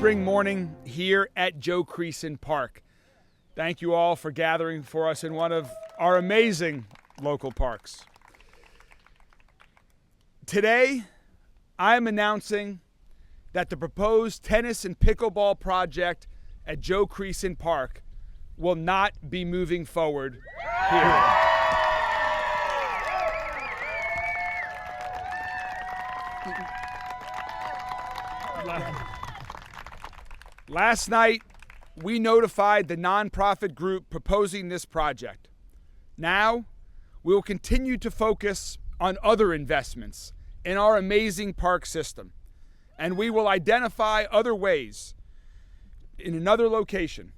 spring morning here at Joe Creason Park. Thank you all for gathering for us in one of our amazing local parks. Today, I am announcing that the proposed tennis and pickleball project at Joe Creason Park will not be moving forward here. Last night, we notified the nonprofit group proposing this project. Now, we will continue to focus on other investments in our amazing park system, and we will identify other ways in another location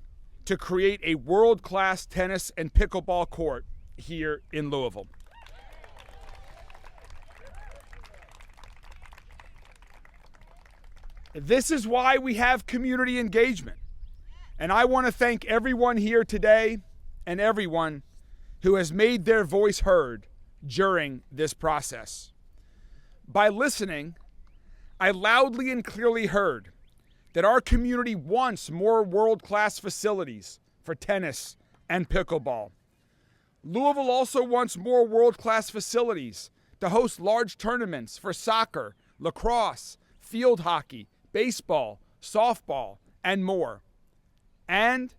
to create a world-class tennis and pickleball court here in Louisville. This is why we have community engagement. And I want to thank everyone here today and everyone who has made their voice heard during this process. By listening, I loudly and clearly heard that our community wants more world-class facilities for tennis and pickleball. Louisville also wants more world-class facilities to host large tournaments for soccer, lacrosse, field hockey, baseball, softball, and more. And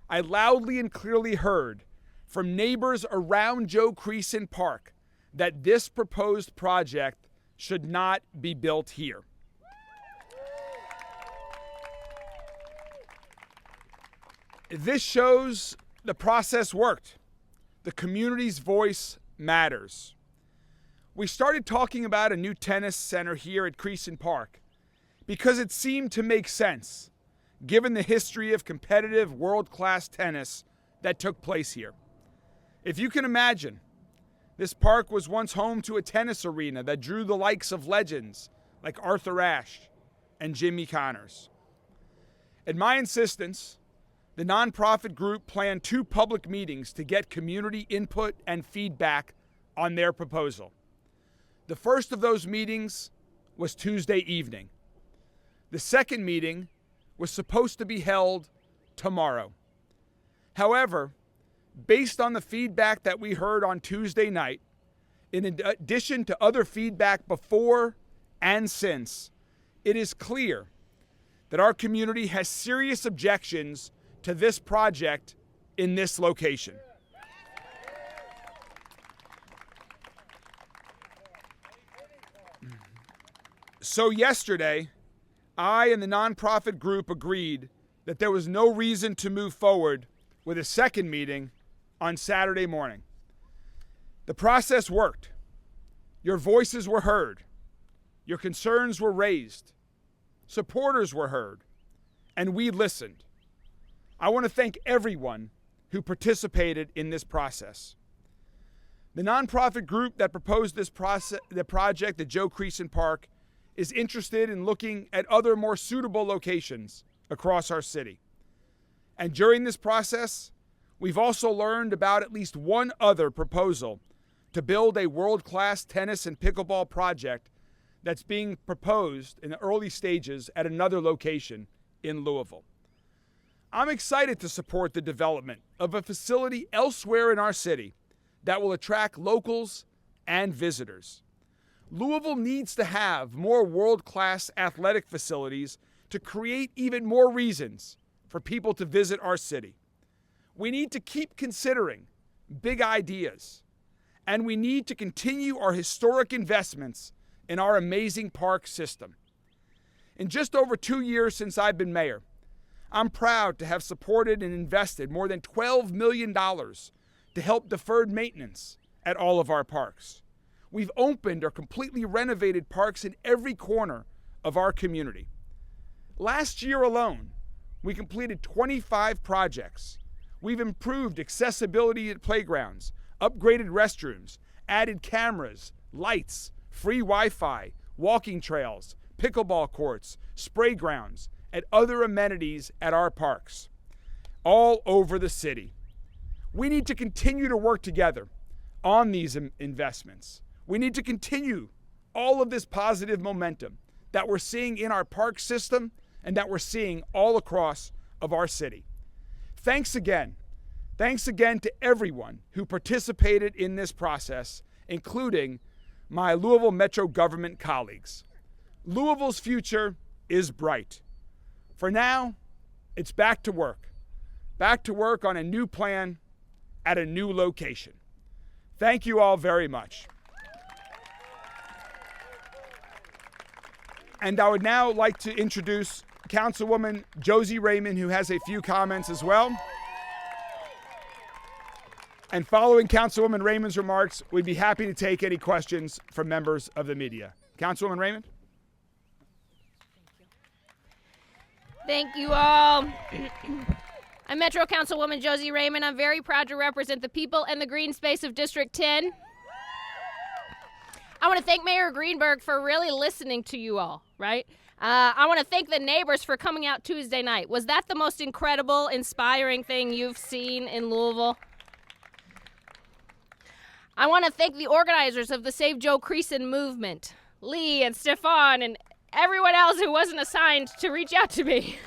I loudly and clearly heard from neighbors around Joe Creason Park that this proposed project should not be built here. This shows the process worked. The community's voice matters. We started talking about a new tennis center here at Creason Park because it seemed to make sense, given the history of competitive world-class tennis that took place here. If you can imagine, this park was once home to a tennis arena that drew the likes of legends like Arthur Ashe and Jimmy Connors. At my insistence, the nonprofit group planned 2 public meetings to get community input and feedback on their proposal. The first of those meetings was Tuesday evening. The second meeting was supposed to be held tomorrow. However, based on the feedback that we heard on Tuesday night, in addition to other feedback before and since, it is clear that our community has serious objections to this project in this location. So yesterday, I and the nonprofit group agreed that there was no reason to move forward with a second meeting on Saturday morning. The process worked. Your voices were heard. Your concerns were raised. Supporters were heard. And we listened. I want to thank everyone who participated in this process. The nonprofit group that proposed the project at Joe Creason Park is interested in looking at other more suitable locations across our city. And during this process, we've also learned about at least one other proposal to build a world-class tennis and pickleball project that's being proposed in the early stages at another location in Louisville. I'm excited to support the development of a facility elsewhere in our city that will attract locals and visitors. Louisville needs to have more world-class athletic facilities to create even more reasons for people to visit our city. We need to keep considering big ideas, and we need to continue our historic investments in our amazing park system. In just over 2 years since I've been mayor, I'm proud to have supported and invested more than $12 million to help deferred maintenance at all of our parks. We've opened or completely renovated parks in every corner of our community. Last year alone, we completed 25 projects. We've improved accessibility at playgrounds, upgraded restrooms, added cameras, lights, free Wi-Fi, walking trails, pickleball courts, spray grounds, and other amenities at our parks, all over the city. We need to continue to work together on these investments. We need to continue all of this positive momentum that we're seeing in our park system and that we're seeing all across of our city. Thanks again. Thanks again to everyone who participated in this process, including my Louisville Metro government colleagues. Louisville's future is bright. For now, it's back to work. Back to work on a new plan at a new location. Thank you all very much. And I would now like to introduce Councilwoman Josie Raymond, who has a few comments as well. And following Councilwoman Raymond's remarks, we'd be happy to take any questions from members of the media. Councilwoman Raymond? Thank you all. I'm Metro Councilwoman Josie Raymond. I'm very proud to represent the people and the green space of District 10. I want to thank Mayor Greenberg for really listening to you all, right? I want to thank the neighbors for coming out Tuesday night. Was that the most incredible, inspiring thing you've seen in Louisville? I want to thank the organizers of the Save Joe Creason movement, Lee and Stefan and everyone else who wasn't assigned to reach out to me.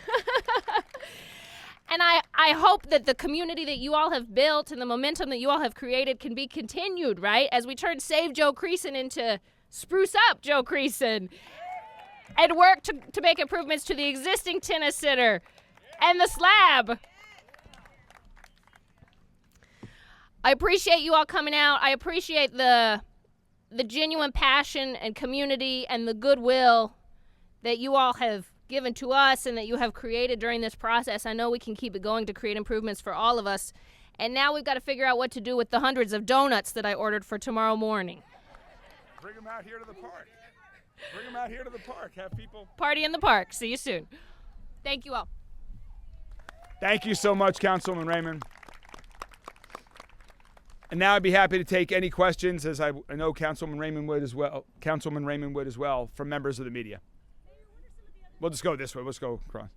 And I hope that the community that you all have built and the momentum that you all have created can be continued, right? As we turn Save Joe Creason into Spruce Up Joe Creason and work to make improvements to the existing tennis center and the slab. I appreciate you all coming out. I appreciate the genuine passion and community and the goodwill that you all have given to us and that you have created during this process. I know we can keep it going to create improvements for all of us. And now we've got to figure out what to do with the hundreds of donuts that I ordered for tomorrow morning. Bring them out here to the park. Bring them out here to the park. Have people party in the park. See you soon. Thank you all. Thank you so much, Councilwoman Raymond. And now I'd be happy to take any questions, as I know Councilwoman Raymond would as well, from members of the media. We'll just go this way. Let's go across.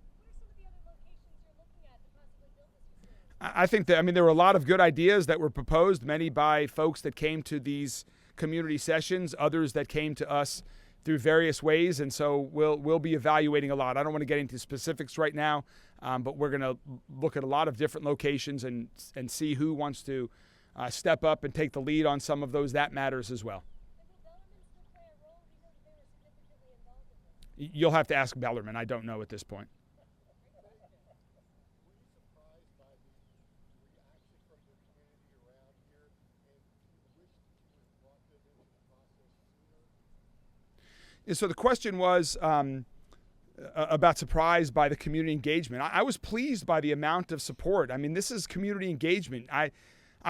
I think that, there were a lot of good ideas that were proposed, many by folks that came to these community sessions, others that came to us through various ways, and so we'll be evaluating a lot. I don't want to get into specifics right now, but we're going to look at a lot of different locations and see who wants to step up and take the lead on some of those. That matters as well. You'll have to ask Bellarmine. I don't know at this point. So the question was about surprise by the community engagement. I was pleased by the amount of support. This is community engagement. I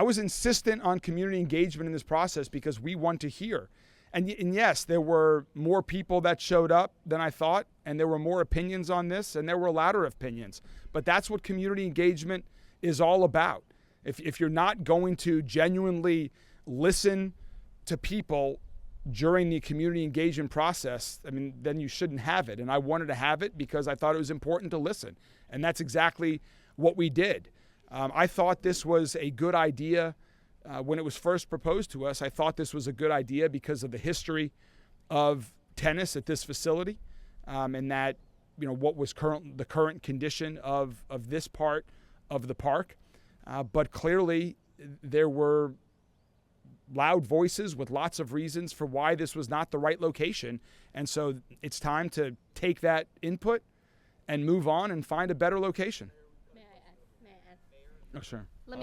was insistent on community engagement in this process because we want to hear. And yes, there were more people that showed up than I thought, and there were more opinions on this, and there were louder opinions. But that's what community engagement is all about. If you're not going to genuinely listen to people during the community engagement process, then you shouldn't have it. And I wanted to have it because I thought it was important to listen. And that's exactly what we did. I thought this was a good idea. When it was first proposed to us, I thought this was a good idea because of the history of tennis at this facility, and that, what was the current condition of this part of the park. But clearly, there were loud voices with lots of reasons for why this was not the right location. And so it's time to take that input and move on and find a better location. May I add? Oh, sure. Let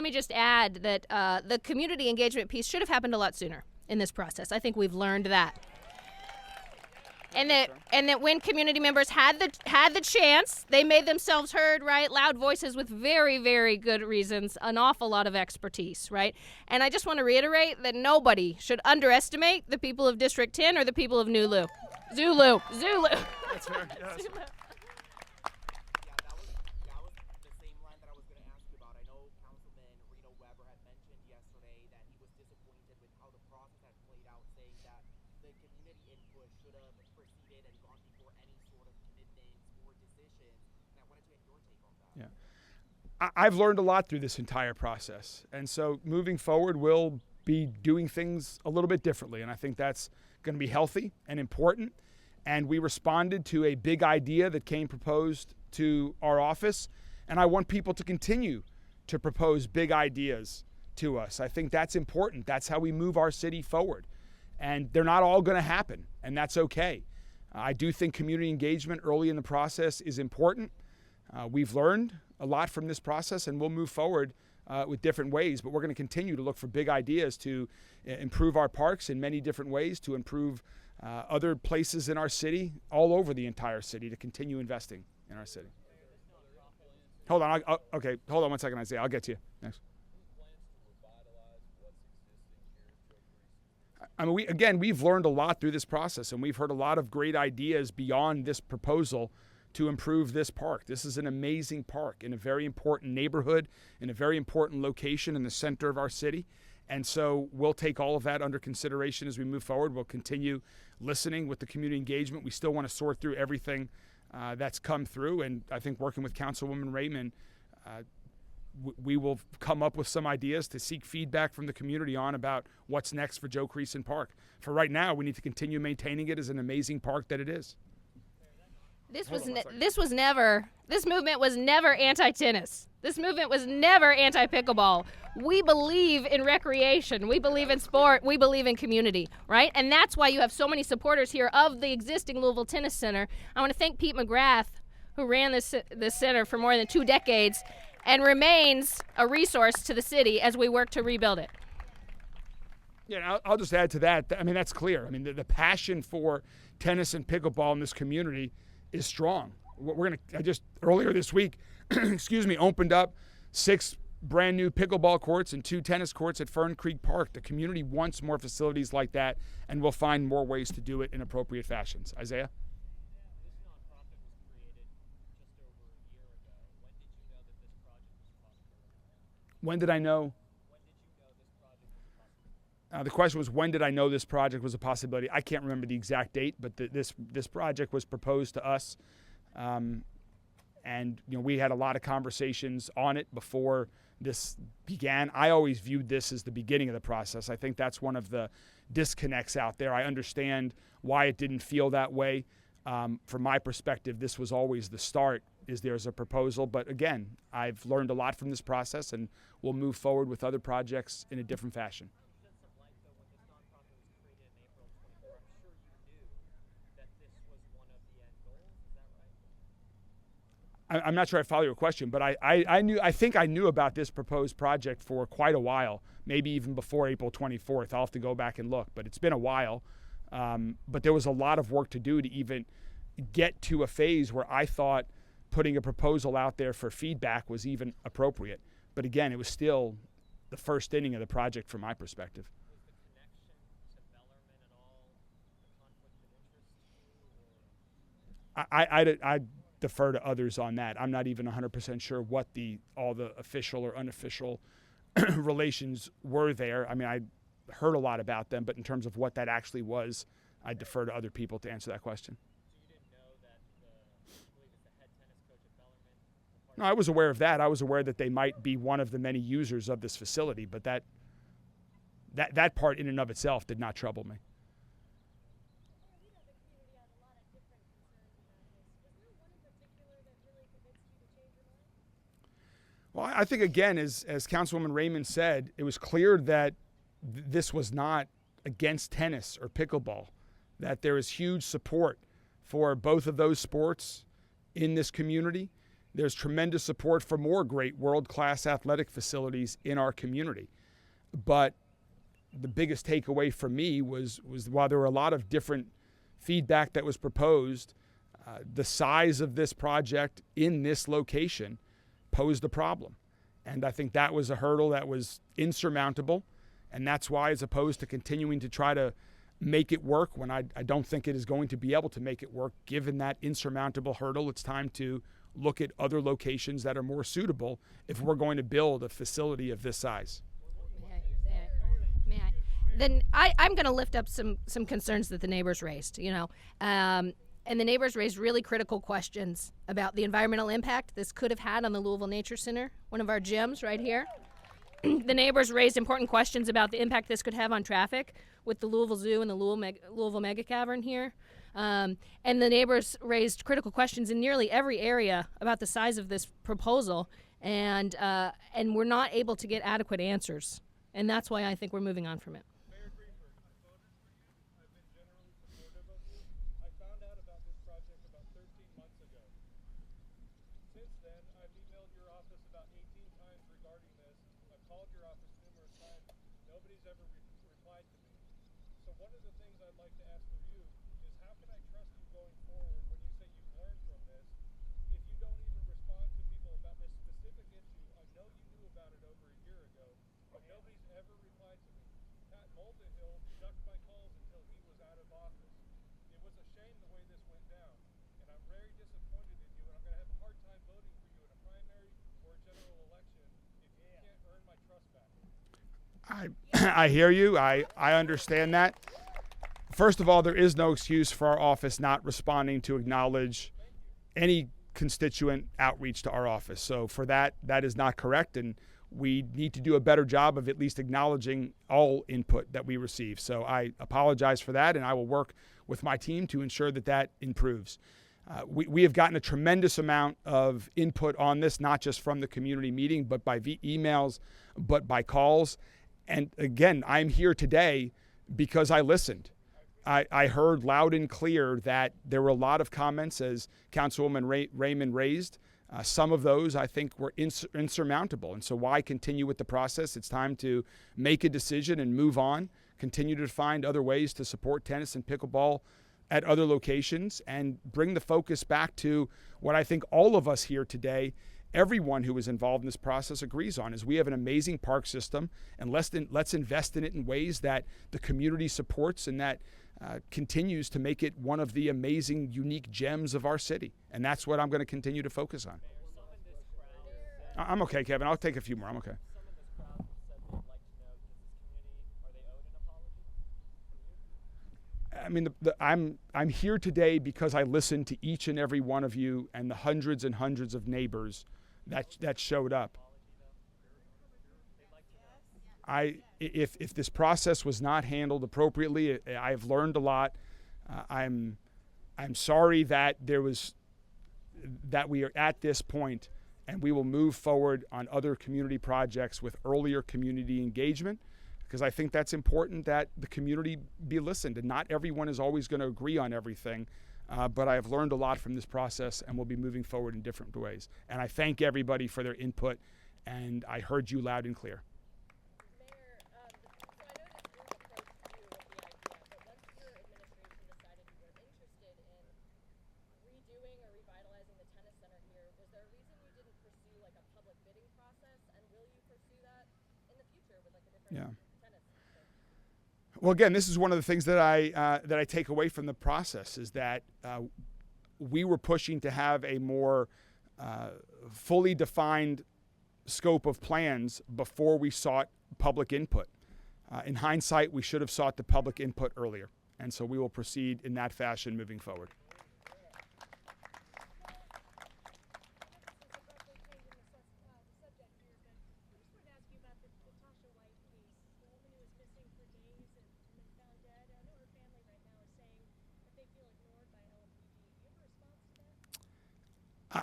me just add that the community engagement piece should have happened a lot sooner in this process. I think we've learned that. And that when community members had the chance, they made themselves heard, right? Loud voices with very, very good reasons, an awful lot of expertise, right? And I just want to reiterate that nobody should underestimate the people of District 10 or the people of Zulu. That's fair, yes. Zulu. I've learned a lot through this entire process. And so moving forward, we'll be doing things a little bit differently. And I think that's going to be healthy and important. And we responded to a big idea that came proposed to our office. And I want people to continue to propose big ideas to us. I think that's important. That's how we move our city forward. And they're not all going to happen, and that's okay. I do think community engagement early in the process is important. We've learned a lot from this process, and we'll move forward with different ways, but we're going to continue to look for big ideas to improve our parks in many different ways, to improve other places in our city, all over the entire city, to continue investing in our city. Hold on. Okay, hold on one second, Isaiah. I'll get to you next. I mean, we've learned a lot through this process, and we've heard a lot of great ideas beyond this proposal to improve this park. This is an amazing park in a very important neighborhood, in a very important location in the center of our city. And so we'll take all of that under consideration as we move forward. We'll continue listening with the community engagement. We still want to sort through everything that's come through. And I think working with Councilwoman Raymond, we will come up with some ideas to seek feedback from the community on about what's next for Joe Creason Park. For right now, we need to continue maintaining it as an amazing park that it is. This movement was never anti-tennis. This movement was never anti-pickleball. We believe in recreation. We believe in sport. We believe in community, right? And that's why you have so many supporters here of the existing Louisville Tennis Center. I want to thank Pete McGrath, who ran this center for more than 2 decades and remains a resource to the city as we work to rebuild it. Yeah, I'll just add to that. I mean, that's clear. I mean, the passion for tennis and pickleball in this community is strong. I just earlier this week, opened up 6 brand new pickleball courts and 2 tennis courts at Fern Creek Park. The community wants more facilities like that, and we'll find more ways to do it in appropriate fashions. Isaiah? When did I know? The question was, when did I know this project was a possibility? I can't remember the exact date, but this project was proposed to us, and we had a lot of conversations on it before this began. I always viewed this as the beginning of the process. I think that's one of the disconnects out there. I understand why it didn't feel that way. From my perspective, this was always the start. There's a proposal, but again, I've learned a lot from this process, and we'll move forward with other projects in a different fashion. I'm not sure I follow your question, but I think I knew about this proposed project for quite a while, maybe even before April 24th. I'll have to go back and look, but it's been a while. But there was a lot of work to do to even get to a phase where I thought putting a proposal out there for feedback was even appropriate. But again, it was still the first inning of the project from my perspective. I defer to others on that. I'm not even 100% sure what all the official or unofficial relations were there. I mean, I heard a lot about them, but in terms of what that actually was, I defer to other people to answer that question. So you didn't know that the head tennis coach at Bellarmine? No, I was aware of that. I was aware that they might be one of the many users of this facility, but that part in and of itself did not trouble me. Well, I think, again, as Councilwoman Raymond said, it was clear that this was not against tennis or pickleball, that there is huge support for both of those sports in this community. There's tremendous support for more great world-class athletic facilities in our community. But the biggest takeaway for me was while there were a lot of different feedback that was proposed, the size of this project in this location posed a problem. And I think that was a hurdle that was insurmountable. And that's why, as opposed to continuing to try to make it work when I don't think it is going to be able to make it work, given that insurmountable hurdle, it's time to look at other locations that are more suitable if we're going to build a facility of this size. May I? Then I'm going to lift up some concerns that the neighbors raised, and the neighbors raised really critical questions about the environmental impact this could have had on the Louisville Nature Center, one of our gyms right here. The neighbors raised important questions about the impact this could have on traffic with the Louisville Zoo and the Louisville Mega Cavern here. And the neighbors raised critical questions in nearly every area about the size of this proposal, and we're not able to get adequate answers. And that's why I think we're moving on from it. Mayor Greenberg, I voted for you. I've been generally supportive of you. I found out about this project about 13 months ago. Since then, I've emailed your office about 18 times regarding this. I've called your office numerous times. Nobody's ever replied to me. So one of the things I'd like to ask for you is, how can I trust you going forward when you say you've learned from this if you don't even respond to people about this specific issue? I know you knew about it over a year ago, but nobody's ever replied to me. Pat Mulvihill ducked my calls until he was out of office. It was a shame the way this went down, and I'm very disappointed in you, and I'm going to have a hard time voting for you in a primary or a general election if you can't earn my trust back. I hear you. I understand that. First of all, there is no excuse for our office not responding to acknowledge any constituent outreach to our office. So for that is not correct, and we need to do a better job of at least acknowledging all input that we receive. So I apologize for that, and I will work with my team to ensure that improves. We have gotten a tremendous amount of input on this, not just from the community meeting, but by emails, but by calls. And again, I'm here today because I listened. I heard loud and clear that there were a lot of comments, as Councilwoman Raymond raised. Some of those, I think, were insurmountable. And so why continue with the process? It's time to make a decision and move on, continue to find other ways to support tennis and pickleball at other locations, and bring the focus back to what I think all of us here today, everyone who is involved in this process, agrees on, is we have an amazing park system, and let's invest in it in ways that the community supports and that continues to make it one of the amazing, unique gems of our city. And that's what I'm going to continue to focus on. I'm okay, Kevin. I'll take a few more. I'm okay. I mean, I'm here today because I listened to each and every one of you and the hundreds and hundreds of neighbors that showed up. If this process was not handled appropriately, I've learned a lot. I'm sorry that we are at this point, and we will move forward on other community projects with earlier community engagement, because I think that's important that the community be listened. And not everyone is always going to agree on everything, but I have learned a lot from this process, and we'll be moving forward in different ways. And I thank everybody for their input, and I heard you loud and clear. Yeah. Well, again, this is one of the things that I take away from the process, is that we were pushing to have a more fully defined scope of plans before we sought public input. In hindsight, we should have sought the public input earlier, and so we will proceed in that fashion moving forward.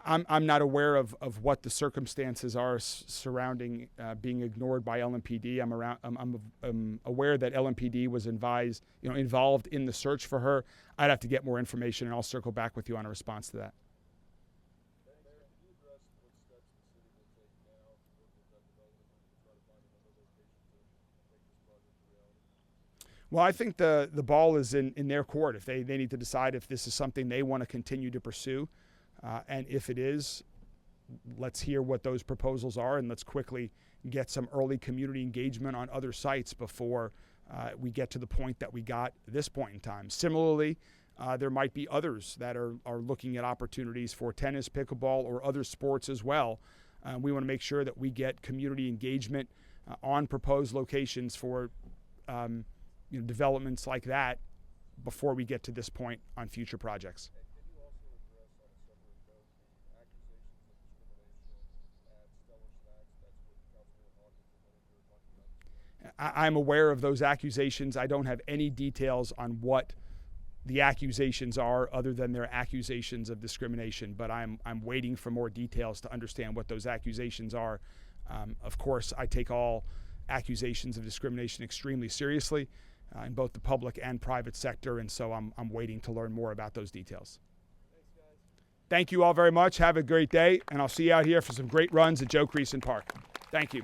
I'm not aware of what the circumstances are surrounding being ignored by LMPD. I'm aware that LMPD was involved in the search for her. I'd have to get more information, and I'll circle back with you on a response to that. Well, I think the ball is in their court. If they need to decide if this is something they want to continue to pursue. And if it is, let's hear what those proposals are, and let's quickly get some early community engagement on other sites before we get to the point that we got this point in time. Similarly, there might be others that are looking at opportunities for tennis, pickleball, or other sports as well. We want to make sure that we get community engagement on proposed locations for developments like that before we get to this point on future projects. I'm aware of those accusations. I don't have any details on what the accusations are, other than their accusations of discrimination. But I'm waiting for more details to understand what those accusations are. Of course, I take all accusations of discrimination extremely seriously in both the public and private sector, and so I'm waiting to learn more about those details. Thanks, guys. Thank you all very much. Have a great day, and I'll see you out here for some great runs at Joe Creason Park. Thank you.